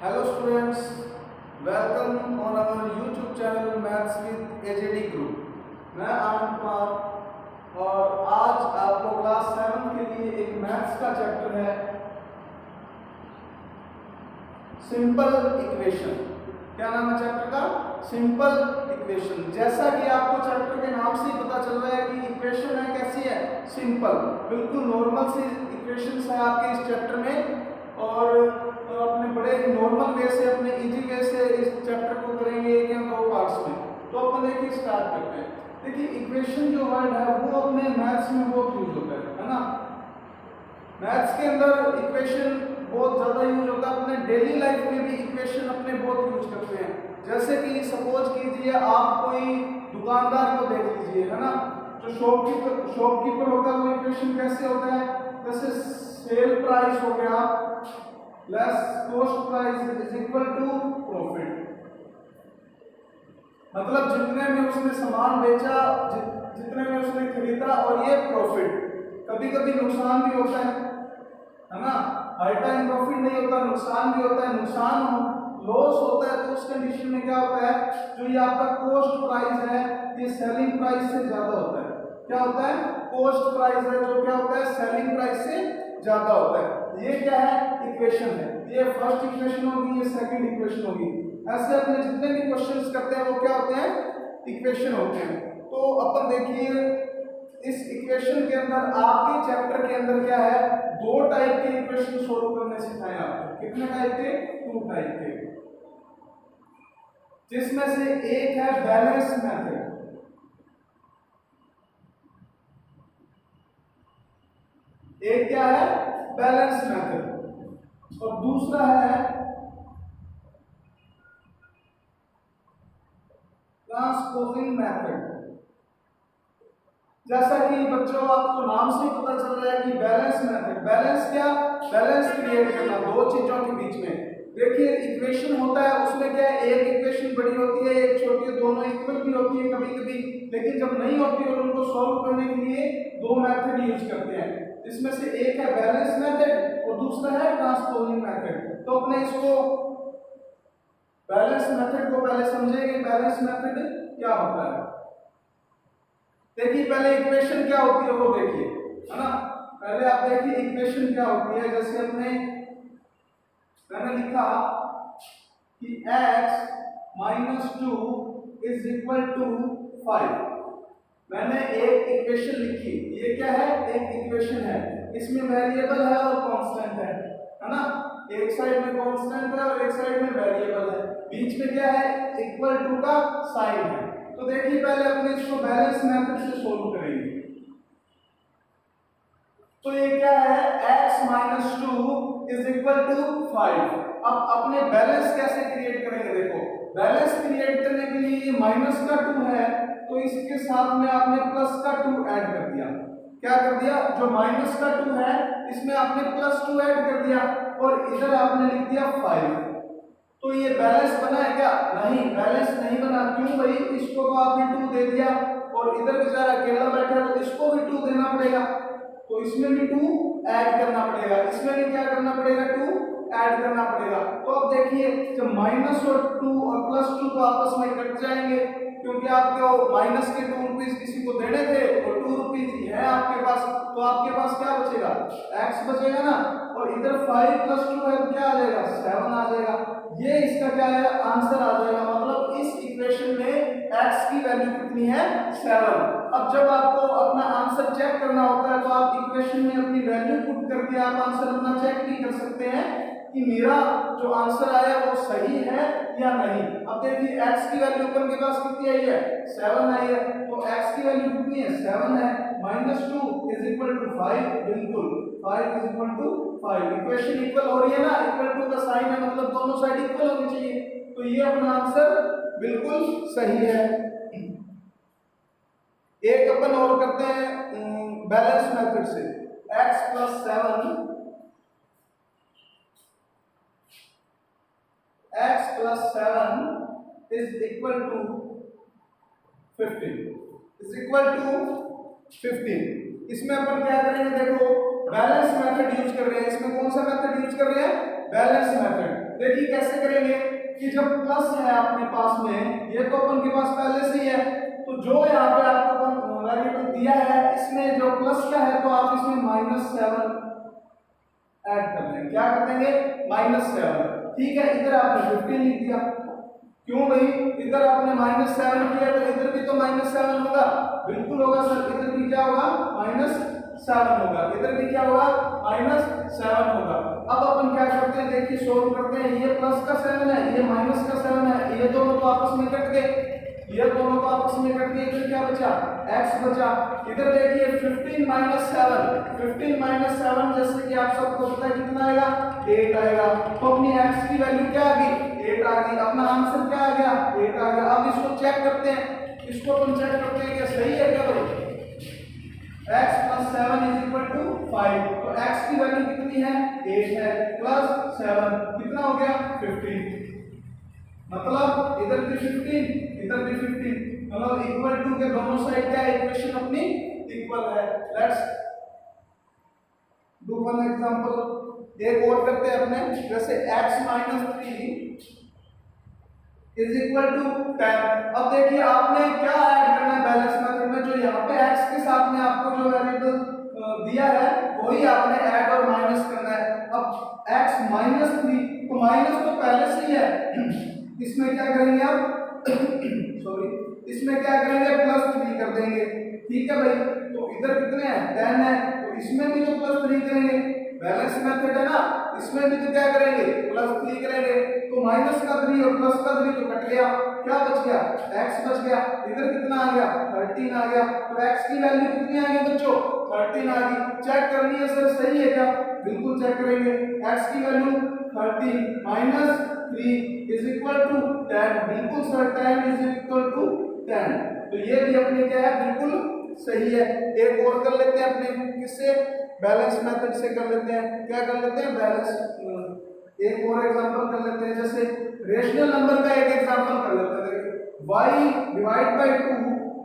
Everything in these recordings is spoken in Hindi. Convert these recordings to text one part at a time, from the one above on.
Hello students, welcome on our YouTube channel Maths with AJD Group। मैं आनंद कुमार और आज आपको क्लास 7 के लिए एक मैथ्स का चैप्टर है सिंपल इक्वेशन। क्या नाम है चैप्टर का? Simple equation. जैसा कि आपको चैप्टर के नाम से ही पता चल रहा है कि इक्वेशन है कैसी है, सिंपल, बिल्कुल नॉर्मल सी इक्वेशंस है आपके इस चैप्टर में। और अपने बड़े नॉर्मल वे से, अपने इजी वे से इस चैप्टर को करेंगे एक या दो पार्ट्स में। तो अपन देखिए स्टार्ट करते हैं। देखिए इक्वेशन जो वर्ड है वो अपने मैथ्स में बहुत यूज होता है ना। मैथ्स के अंदर इक्वेशन बहुत ज्यादा यूज होता है। अपने डेली लाइफ में भी इक्वेशन अपने बहुत यूज करते हैं। जैसे कि सपोज कीजिए आप कोई दुकानदार को देख लीजिए, है ना। जो शॉपकीपर होता है वो इक्वेशन कैसे होता है? जैसे सेल प्राइस हो गया less cost price is equal to profit. मतलब जितने में उसने सामान बेचा, जितने में उसने खरीदा, और ये प्रॉफिट। कभी कभी नुकसान भी होता है ना। हर टाइम प्रॉफिट नहीं होता, नुकसान भी होता है। नुकसान लॉस होता है तो उस कंडीशन में क्या होता है, जो ये आपका कॉस्ट प्राइस है ये सेलिंग प्राइस से ज्यादा होता है। क्या होता है? कॉस्ट प्राइस है जो क्या होता है, सेलिंग प्राइस से ज्यादा होता है। ये क्या है? इक्वेशन है। ये फर्स्ट इक्वेशन होगी, ये सेकंड इक्वेशन होगी। ऐसे अपने जितने भी क्वेश्चंस करते हैं वो क्या होते हैं? इक्वेशन होते हैं। तो अपन देखिए इस इक्वेशन के अंदर आपके चैप्टर के अंदर क्या है, दो टाइप के इक्वेशन सोल्व करने सिखाए आपको। कितने टाइप के? 2 टाइप के, जिसमें से एक है बैलेंस मेथड। एक क्या है? Balance method. और दूसरा है ट्रांसपोजिंग मेथड। जैसा कि बच्चों आपको नाम से पता चल रहा है कि बैलेंस मेथड, बैलेंस क्या? बैलेंस क्रिएट करना दो चीजों के बीच में। देखिए इक्वेशन होता है उसमें क्या है, एक इक्वेशन बड़ी होती है एक छोटी है, दोनों इक्वल भी होती है कभी कभी, लेकिन जब नहीं होती और उनको सॉल्व करने के लिए दो मेथड यूज करते हैं, जिसमें से एक है बैलेंस मेथड और दूसरा है ट्रांसपोजिंग मेथड। तो अपने इसको बैलेंस मेथड को पहले समझेंगे। बैलेंस मेथड क्या होता है? देखिए पहले इक्वेशन क्या होती है वो देखिए, है ना। पहले आप देखिए इक्वेशन क्या होती है। जैसे मैंने लिखा कि x - 2 इज इक्वल टू 5। मैंने एक इक्वेशन लिखी। ये क्या है? एक इक्वेशन है। इसमें वेरिएबल है और कांस्टेंट है ना। एक साइड में कांस्टेंट है और एक साइड में वेरिएबल है। बीच में क्या है? इक्वल टू का साइन है। तो देखिए पहले अपने इसको बैलेंस मेथड से सोल्व करेंगे। तो ये क्या है? x - 2 is equal to 5। अब अपने बैलेंस कैसे क्रिएट करेंगे? देखो बैलेंस क्रिएट करने के लिए माइनस का 2 है तो इसके साथ में आपने प्लस का 2 ऐड कर दिया। क्या कर दिया? जो माइनस का 2 है इसमें आपने प्लस 2 ऐड कर दिया और इधर आपने लिख दिया 5। तो ये बैलेंस बना है क्या? नहीं, बैलेंस नहीं बना। क्यों भाई? इसको तो आपने 2 दे दिया और इधर बेचारा अकेला बैठा है तो इसको भी 2 देना पड़ेगा। तो इसमें भी 2 ऐड करना पड़ेगा, इसमें भी क्या करना पड़ेगा? 2 ऐड करना पड़ेगा। तो अब देखिए जब माइनस और 2 और प्लस 2 तो आपस में कट जाएंगे, क्योंकि आपको माइनस के 2 रुपीज किसी को देने थे और 2 रुपीज है आपके पास, तो आपके पास क्या बचेगा? x बचेगा ना। और इधर 5 + 2 है तो क्या आ जाएगा? 7 आ जाएगा। ये इसका क्या है? आंसर आ जाएगा। मतलब इस इक्वेशन में x की वैल्यू कितनी है? 7। अब जब आपको अपना आंसर चेक करना होता है तो आप इक्वेशन में अपनी वैल्यू पुट करके आप आंसर अपना चेक नहीं कर सकते हैं कि मेरा जो आंसर आया वो सही है या नहीं। अब देखिए x की वैल्यू अपन के पास कितनी आई है? 7 आई है। तो x की वैल्यू कितनी है? 7 है। -2 इज इक्वल टू 5। बिल्कुल 5 is equal to 5। Equation equal हो रही है ना, इक्वल टू का साइन है मतलब दोनों साइड इक्वल होनी चाहिए। तो ये अपना आंसर बिल्कुल सही है। एक अपन और करते हैं बैलेंस मेथड से। x + 7 is equal to 15 is equal to 15। इसमें अपन क्या करेंगे? देखो बैलेंस मेथड यूज कर रहे हैं। इसमें कौन सा मेथड यूज कर रहे हैं? Balance method. देखिए कैसे करेंगे कि जब प्लस है अपने पास में, ये तो अपन के पास पहले से ही है, तो जो यहाँ पे आपको वेरिएबल दिया है इसमें जो प्लस का है तो आप इसमें -7 ऐड कर लेंगे। क्या कर देंगे? -7। ठीक है, इधर आपने 15 लिख दिया। क्यों भाई? इधर आपने -7 किया तो इधर भी तो -7 होगा। बिल्कुल होगा सर, इधर भी क्या होगा? -7 होगा, इधर भी क्या होगा? -7 होगा। अब अपन क्या करते हैं, देखिए सोल्व करते हैं। ये प्लस का 7 है, ये माइनस का 7 है, ये दोनों तो आपस में कट गए, ये दोनों तो आपस में कट गए, इधर क्या बचा? x बचा। इधर देखिए 15 - 7, 15 - 7 जैसे कि आप सबको पता है कितना आएगा? 8 आएगा। तो अपनी x की वैल्यू क्या आ गई? 8 आ गई। अपना आंसर क्या आ गया? 8 आ गया। अब इसको चेक करते हैं, इसको अपन चेक करते हैं कि सही है क्या भाई? x + 7 = 5। तो x की वैल्यू कितनी है? 8 है, प्लस 7 कितना हो गया? 15। मतलब इधर भी 15, इधर भी 15, मतलब इक्वल टू के दोनों साइड क्या है? इक्वेशन अपनी इक्वल है। Let's do one example. एक और करते हैं अपने, जैसे x - 3 = 10। अब देखिए आपने क्या ऐड करना है बैलेंस मेथड में, जो यहाँ पे x के साथ में आपको जो वेरिएबल दिया है वही आपने ऐड और माइनस करना है। अब x - 3, तो माइनस तो पहले से ही है, इसमें क्या करेंगे आप सॉरी, इसमें क्या करेंगे? +3 कर देंगे। ठीक है भाई, तो इधर कितने हैं? 10 है, तो इसमें भी तो +3 करेंगे। बैलेंस मेथड है ना, इसमें भी तो क्या करेंगे? +3 करेंगे। तो माइनस का 3 और प्लस का 3 तो कट गया, क्या बच गया? x बच गया। इधर कितना आ गया? 13 आ गया। तो x की वैल्यू कितनी आ गई बच्चों? 13 आ गई। चेक करनी है सर सही है क्या? बिल्कुल चेक करेंगे। x की वैल्यू 13 - 3 = 10। बिल्कुल सर, 10 = 10। तो ये भी अपने क्या है? बिल्कुल सही है। एक और कर लेते हैं अपने, किससे? बैलेंस मेथड से कर लेते हैं। क्या कर लेते हैं? बैलेंस। एक और एग्जांपल कर लेते हैं, जैसे रेशनल नंबर का एक एग्जांपल कर लेते हैं। देखिए y / 2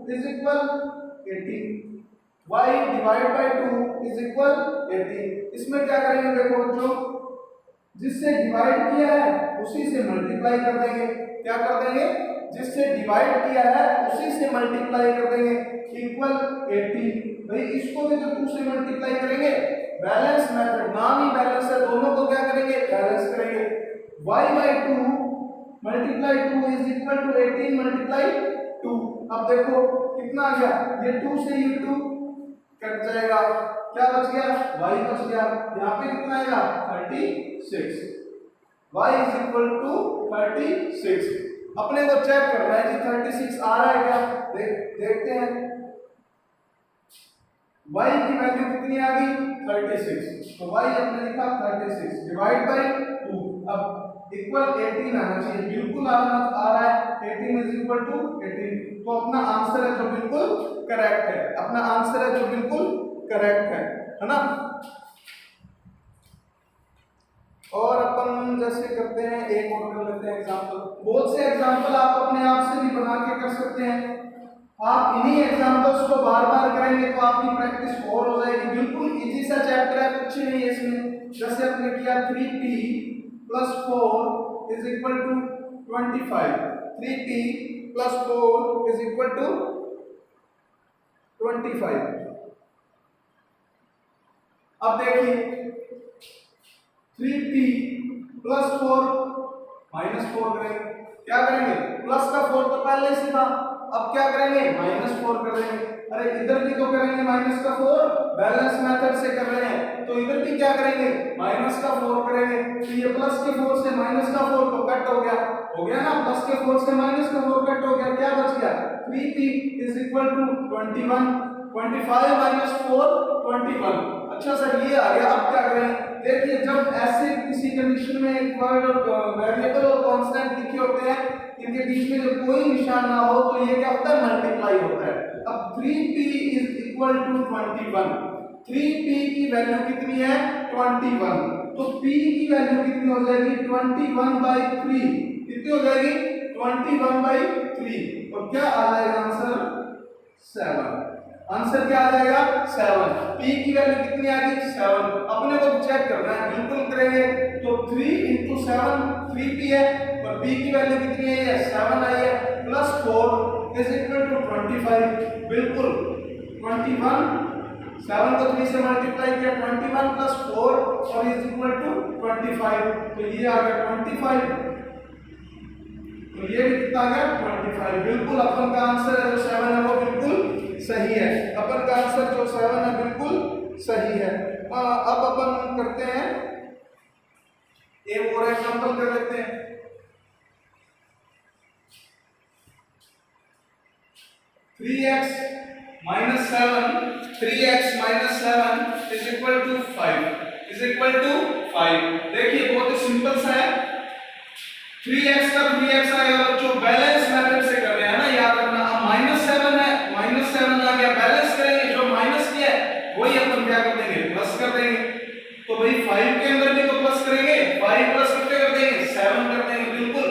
= 18, y / 2 = 18। इसमें क्या करेंगे? देखो बच्चों, जिससे डिवाइड किया है उसी से मल्टीप्लाई कर देंगे। क्या कर देंगे? जिससे डिवाइड किया है उसी से मल्टीप्लाई कर देंगे, इक्वल 18। भाई इसको भी तो 2 से मल्टीप्लाई करेंगे। बैलेंस मेथड, नाम ही बैलेंस है, दोनों को क्या करेंगे? बैलेंस करेंगे। y / 2 × 2 = 18 × 2। अब देखो कितना आ गया? ये 2 से ये 2 कट जाएगा, क्या बच गया? y बच गया। यहाँ पे कितना आएगा? 36। y = 36। अपने को चेक करना है कि 36 आ रहा है क्या? देखते हैं। y की वैल्यू कितनी आ गई? 36। तो y हमने लिखा 36 डिवाइड बाय 2। अब इक्वल 18 आना चाहिए, बिल्कुल आ रहा है। 18 = 18। तो अपना आंसर है जो बिल्कुल करेक्ट है, अपना आंसर है जो बिल्कुल करेक्ट है ना? और अपन जैसे करते हैं, एक और कर लेते हैं एग्जांपल। बहुत से एग्जांपल आप अपने आप से भी बना के कर सकते हैं। आप इन्हीं एग्जांपल्स को बार बार करेंगे तो आपकी प्रैक्टिस और हो जाएगी। बिल्कुल इजी सा चैप्टर है, कुछ नहीं है इसमें। जैसे हमने किया 3p + 4 = 25, 3p + 4 = 25। अब देखिए 3p + 4 -4 करेंगे। क्या करेंगे? प्लस का 4 तो पहले से था, अब क्या करेंगे? -4 कर देंगे। अरे इधर भी तो करेंगे माइनस का 4, बैलेंस मेथड से कर रहे हैं तो इधर भी क्या करेंगे? माइनस का 4 करेंगे। तो ये प्लस के 4 से माइनस का 4 तो कट हो गया ना? प्लस के 4 से माइनस का 4 कट हो गया, क्या बच गया? 3p = 21, 25 - 4 21। अच्छा सर ये आ गया। अब क्या करें? देखिए जब ऐसे किसी कंडीशन में एक वर्ड वेरिएबल और कांस्टेंट लिखे होते हैं, इनके बीच में जब कोई निशान ना हो तो ये क्या होता है? मल्टीप्लाई होता है। अब 3p = 21, 3p की वैल्यू कितनी है? 21। तो p की वैल्यू कितनी हो जाएगी? 21/3। कितनी हो जाएगी? 21/3। और क्या आ जाएगा आंसर? 7। आंसर क्या आ जाएगा? 7। p की वैल्यू कितनी आ गई? 7। अपने को चेक करना है, बिल्कुल करेंगे। तो 3 × 7 3p है और p की वैल्यू कितनी है, ये 7 आई है, प्लस 4 इज इक्वल टू 25, बिल्कुल 21, 7 को 3 से मल्टीप्लाई किया 21 प्लस 4 और इज इक्वल टू 25, तो ये आ गया 25, तो ये भी कितना आ गया 25, बिल्कुल अपन का आंसर है जो 7 है वो बिल्कुल सही है, अपन का आंसर जो 7 है बिल्कुल सही है। अब अपन करते हैं एक और एग्जांपल कर लेते हैं। 3x minus 7 is equal to 5 देखिए बहुत ही सिंपल सा है। 3x का 3x आएगा बच्चों, बैलेंस मेथड से कर रहे हैं ना, याद रखना। अब -7 है, -7 आ गया, बैलेंस करेंगे, जो माइनस किया है वही अपन क्या कर देंगे, प्लस कर देंगे। तो भाई 5 के अंदर भी तो प्लस करेंगे, 5 प्लस कितने कर देंगे, 7 कर देंगे, बिल्कुल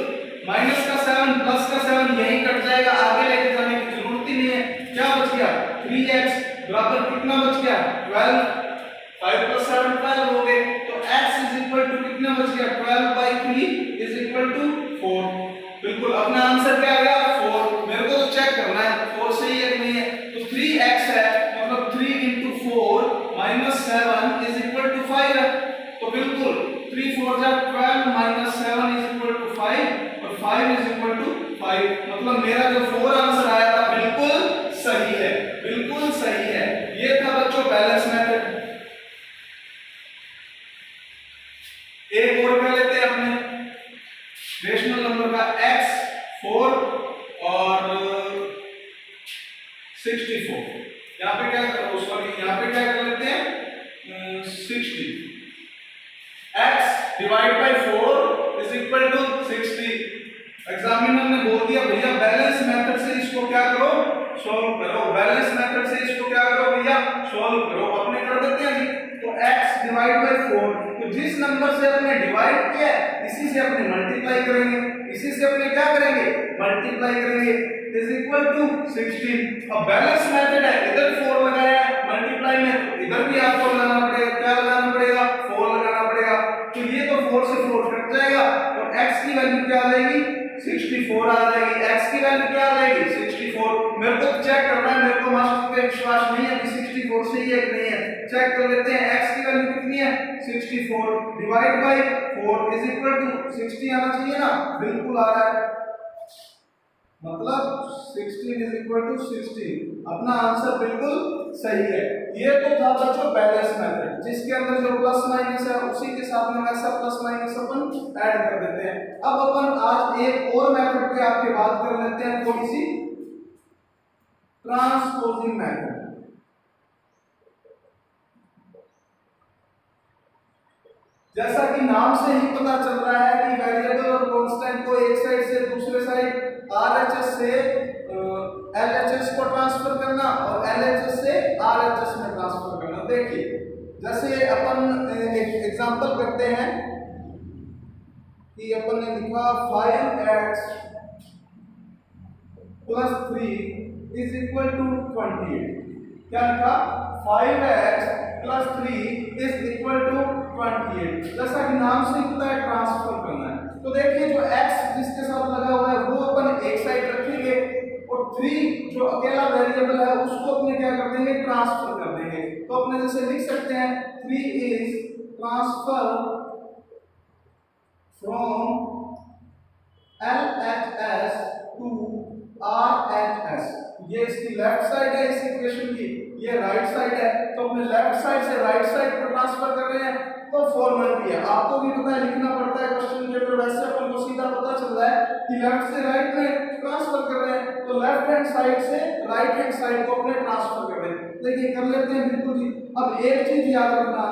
माइनस का 7 प्लस का 7 यही कट जाएगा, आगे लेके जाने की जरूरत ही नहीं है। क्या बच गया, 3x बराबर कितना बच गया, 12, 5 प्लस 7 12 हो गए, तो x इज इक्वल टू कितना बच गया, 12/3 इज इक्वल टू 4, बिल्कुल अपना आंसर क्या आ गया 4। मेरे को तो चेक करना है 4 सही है कि नहीं है, तो 3x है मतलब 3 × 4 - 7 इज इक्वल टू 5 है, तो बिल्कुल 3 4 जा 12 - 7 इज इक्वल टू 5 और 5 इज इक्वल टू 5, मतलब मेरा जो 4 आंसर आया था बिल्कुल सही है, बिल्कुल सही है। ये था बच्चों बैलेंस मेथड। एक और कर लेते हैं अपने रेशनल नंबर का x 4 और 64, यहाँ पे क्या करो, सॉरी यहाँ पे क्या कर लेते हैं 60, x divide by 4 is equal to 60। Examiner ने बोल दिया भैया बैलेंस मेथड से इसको क्या करो, सॉल्व करो, बैलेंस मेथड से इसको क्या करो भैया, सॉल्व करो। अपने कर देते हैं जी, तो x डिवाइड बाय 4, तो जिस नंबर से अपने डिवाइड किया इसी से अपने मल्टीप्लाई करेंगे, इसी से अपने क्या करेंगे, मल्टीप्लाई करेंगे, इज इक्वल टू 16। अब बैलेंस मेथड है, इधर 4 लगाया है मल्टीप्लाई में, तो इधर भी आपको लगाना पड़ेगा, क्या लगाना पड़ेगा, 4 लगाना पड़ेगा, तो ये तो 4 से 4 कट जाएगा और x की वैल्यू क्या आ जाएगी, 64 आ जाएगी, x की वैल्यू क्या आ जाएगी 64। मेरे को चेक करना है, मेरे को मास्टर पे विश्वास नहीं है कि 64 सही है कि नहीं है, चेक कर लेते हैं। x की वैल्यू कितनी है 64 divide by 4 is equal to 60 आना चाहिए ना, बिल्कुल आ रहा है, मतलब 16 इज इक्वल टू 60, अपना आंसर बिल्कुल सही है। ये तो था बच्चों बैलेंस मेथड, जिसके अंदर जो प्लस माइनस है उसी के साथ में वैसा प्लस माइनस अपन ऐड कर देते हैं। अब अपन आज एक और मेथड पे आपके बात कर लेते हैं, थोड़ी सी ट्रांसपोजिंग मेथड। जैसा कि नाम से ही पता चल रहा है कि वेरिएबल और कांस्टेंट को एक साइड से दूसरे साइड RHS से LHS को ट्रांसफर करना और LHS से RHS में ट्रांसफर करना। देखिए जैसे अपन एक एग्जांपल करते हैं कि अपन ने लिखा 5x + 3 इज इक्वल टू 28। क्या लिखा, 5x + 3 इज इक्वल टू 28। जैसा कि नाम से ही पता है ट्रांसफर करना है, तो देखिए जो x जिसके साथ लगा हुआ है वो अपन एक साइड रखेंगे और 3 जो अकेला वेरिएबल है उसको अपने क्या कर देंगे, ट्रांसफर कर देंगे। तो अपने जैसे लिख सकते हैं 3 is transfer from LHS to RHS। ये इसकी लेफ्ट साइड है इस इक्वेशन की, ये राइट साइड है, तो अपने लेफ्ट साइड से राइट साइड पर ट्रांसफर कर रहे हैं, तो फॉर्मेट भी है, आपको भी पता है लिखना पड़ता है क्वेश्चन के ऊपर, वैसे अपन को सीधा पता चल रहा है कि लेफ्ट से राइट में ट्रांसफर कर रहे हैं, तो लेफ्ट हैंड साइड से राइट हैंड साइड को अपने ट्रांसफर कर रहे हैं। देखिए कर लेते हैं बिल्कुल जी। अब एक चीज याद रखना,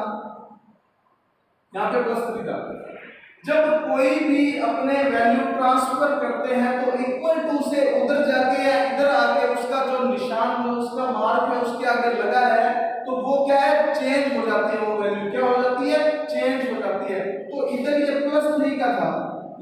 यहाँ पे +3 का जब कोई भी अपने वैल्यू ट्रांसफर करते हैं तो इक्वल टू से उधर जाके या इधर आके उसका जो निशान है, उसका मार्क है उसके आगे लगा है, तो वो क्या है, चेंज हो जाती है, वो वैल्यू क्या हो जाती है, चेंज हो जाती है। तो इधर ये +3 का था,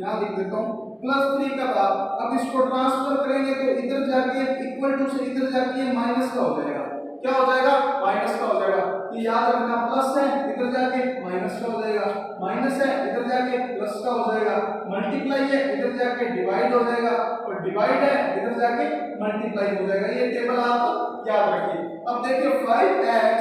यहाँ लिख देता हूँ +3 का था, अब इसको ट्रांसफर करेंगे तो इधर जाके इक्वल टू से इधर जाके माइनस का हो जाएगा, क्या हो जाएगा, माइनस का हो जाएगा। तो याद रखना प्लस है इधर जाके माइनस का हो जाएगा, माइनस है इधर जाके प्लस का हो जाएगा, मल्टीप्लाई है इधर जाके डिवाइड हो जाएगा और डिवाइड है इधर जाके मल्टीप्लाई हो जाएगा। ये टेबल आप याद रखिए। अब देखिए 5x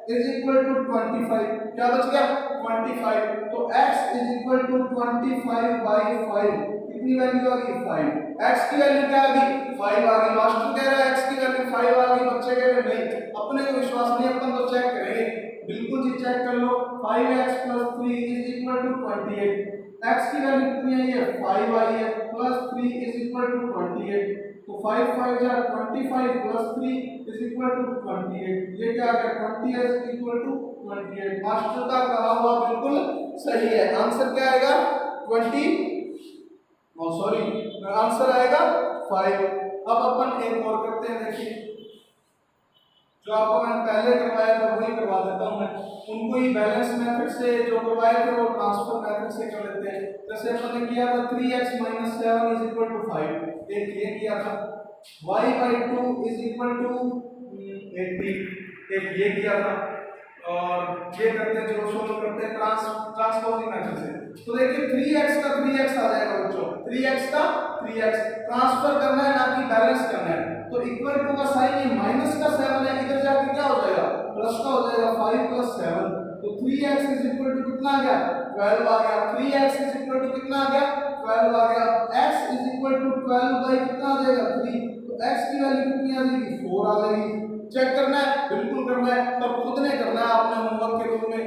इज इक्वल टू 25, क्या बच गया 25, तो x इज इक्वल टू 25/5 कितनी वैल्यू आ गई 5, x की वैल्यू क्या आ गई 5 आ गई। मास्टर कह रहा है x की वैल्यू 5 आ गई, बच्चे कह रहे नहीं, अपने को विश्वास नहीं, अपन तो चेक करेंगे, बिल्कुल जी चेक कर लो। 5x + 3 is equal to 28, x की वैल्यू कितनी आई है 5 आई है, प्लस 3 इज इक्वल टू 28, तो 5 5 जा 25 प्लस 3 इज इक्वल टू 28, ये क्या आ गया 20 इज इक्वल टू 28। मास्टर का कहा हुआ बिल्कुल सही है, आंसर क्या आएगा 20, सॉरी आंसर आएगा 5। अब अपन एक और करते हैं, देखिए जो आपको मैंने पहले करवाया था वही करवा देता हूं मैं, उनको ही बैलेंस मेथड से जो करवाए थे वो ट्रांसफर मेथड से कर लेते हैं। जैसे अपन ने किया था 3x - 7 इज इक्वल टू 5, एक ये किया था, y/2 इज इक्वल टू 80, एक ये किया था, और ये करते हैं जो सोल्व करते हैं ट्रांसपोजिंग मेथड से। तो देखिए 3x का 3x आ जाएगा बच्चों, 3x का 3x ट्रांसफर करना है ना कि बैलेंस करना है, तो इक्वल टू का साइन ये माइनस का 7 है, इधर जाके क्या हो जाएगा प्लस का हो जाएगा 5 + 7, तो 3x इज इक्वल टू कितना आ गया 12 आ गया, 3x इज इक्वल टू कितना आ गया 12 आ गया, x is equal to 12 by कितना आ जाएगा 3, तो x की वैल्यू कितनी आ जाएगी 4 आ जाएगी। चेक करना है, बिल्कुल करना है, पर खुद ने करना है, आपने होमवर्क के रूप में,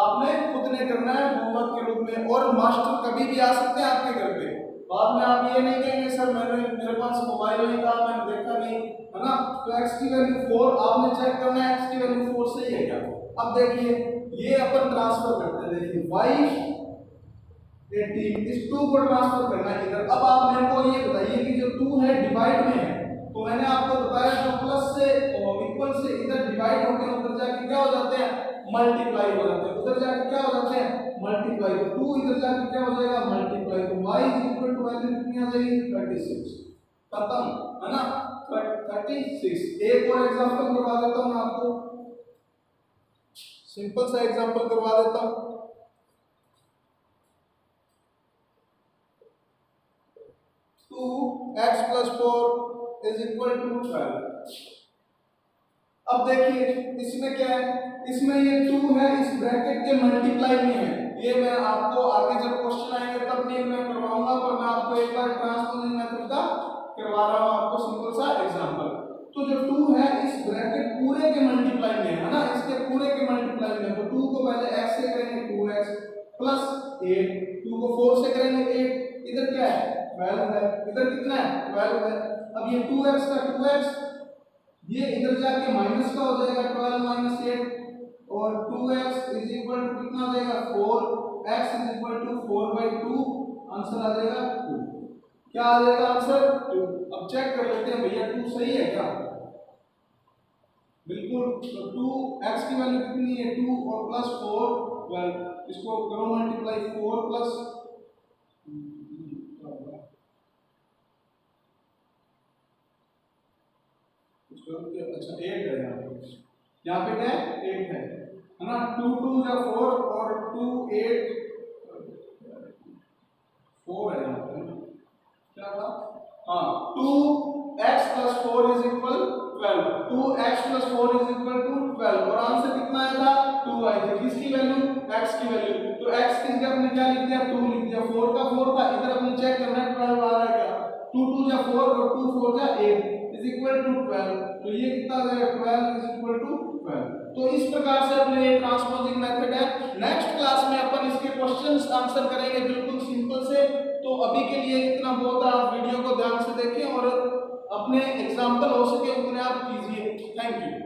आपने खुद ने करना है होमवर्क के रूप में, और मास्टर कभी भी आ सकते हैं आपके घर पे, बाद में आप ये नहीं कहेंगे सर मेरे पास मोबाइल नहीं था मैंने देखा नहीं, है ना, तो x की वैल्यू 4 आपने चेक करना है, x की वैल्यू 4 सही है क्या। अब देखिए ये अपन ट्रांसफर करते हैं, देखिए y 18 इस 2 को ट्रांसफर करना है इधर। अब आप मेरे को ये बताइए कि जो 2 है डिवाइड में है, तो मैंने आपको बताया जो प्लस से इक्वल से इधर डिवाइड होते हैं उधर जाके क्या हो जाते हैं मल्टीप्लाई हो जाते हैं, उधर जाके क्या हो जाते हैं मल्टीप्लाई, तो 2 इधर जाके क्या हो जाएगा मल्टीप्लाई, तो y = वैल्यू कितनी आ जाएगी 36, खत्म, है ना 36। एक और एग्जांपल करवा देता हूं मैं आपको, सिंपल सा एग्जांपल करवा देता हूं। 2x + 4 is equal to 12। अब देखिए इसमें क्या है, इसमें ये 2 है इस ब्रैकेट के मल्टीप्लाई में है, ये मैं आपको आगे जब क्वेश्चन आएंगे तब नहीं मैं करवाऊंगा, पर मैं आपको एक बार ट्रांसपोजिंग मेथड का करवा रहा हूं आपको सिंपल सा एग्जांपल। तो जो 2 है इस ब्रैकेट पूरे के मल्टीप्लाई में है ना, इसके पूरे के मल्टीप्लाई में, तो 2 को पहले x से करेंगे 2x प्लस 8, 2 को 4 से करेंगे 8, इधर क्या है 12 है, इधर कितना है 12 है। अब ये 2x का 2x ये इधर जाके माइनस का हो जाएगा 12 - 8, और 2x इज इक्वल टू कितना आ जाएगा 4, x is equal to 4/2, answer आ जाएगा 2। क्या आ जाएगा आंसर 2। अब चेक कर लेते हैं भैया 2 सही है क्या, बिल्कुल, तो 2x की वैल्यू कितनी है 2 और प्लस 4 12, इसको करो मल्टीप्लाई 4 प्लस अच्छा 8 है यहाँ पे क्या है 8 है ना, 2 2 या 4 और 2 8 4 है यहाँ पे, क्या था हाँ 2x + 4 is equal 12, 2x + 4 is equal to 12, और आंसर कितना आया था 2 आई थी, किसकी वैल्यू x की वैल्यू, तो x की जगह हमने क्या लिख दिया 2 लिख दिया, 4 का 4 था, इधर हमने चेक करना है 12 आ रहा है क्या, 2 2 या 4 और 2 4 या 8 इज इक्वल टू 12, तो ये कितना आ जाएगा 12 इज इक्वल टू 12। तो इस प्रकार से अपने ये ट्रांसपोजिंग मेथड है। नेक्स्ट क्लास में अपन इसके क्वेश्चंस आंसर करेंगे बिल्कुल सिंपल से, तो अभी के लिए इतना बहुत है, आप वीडियो को ध्यान से देखें और अपने एग्जाम्पल हो सके उतने आप कीजिए। Thank you.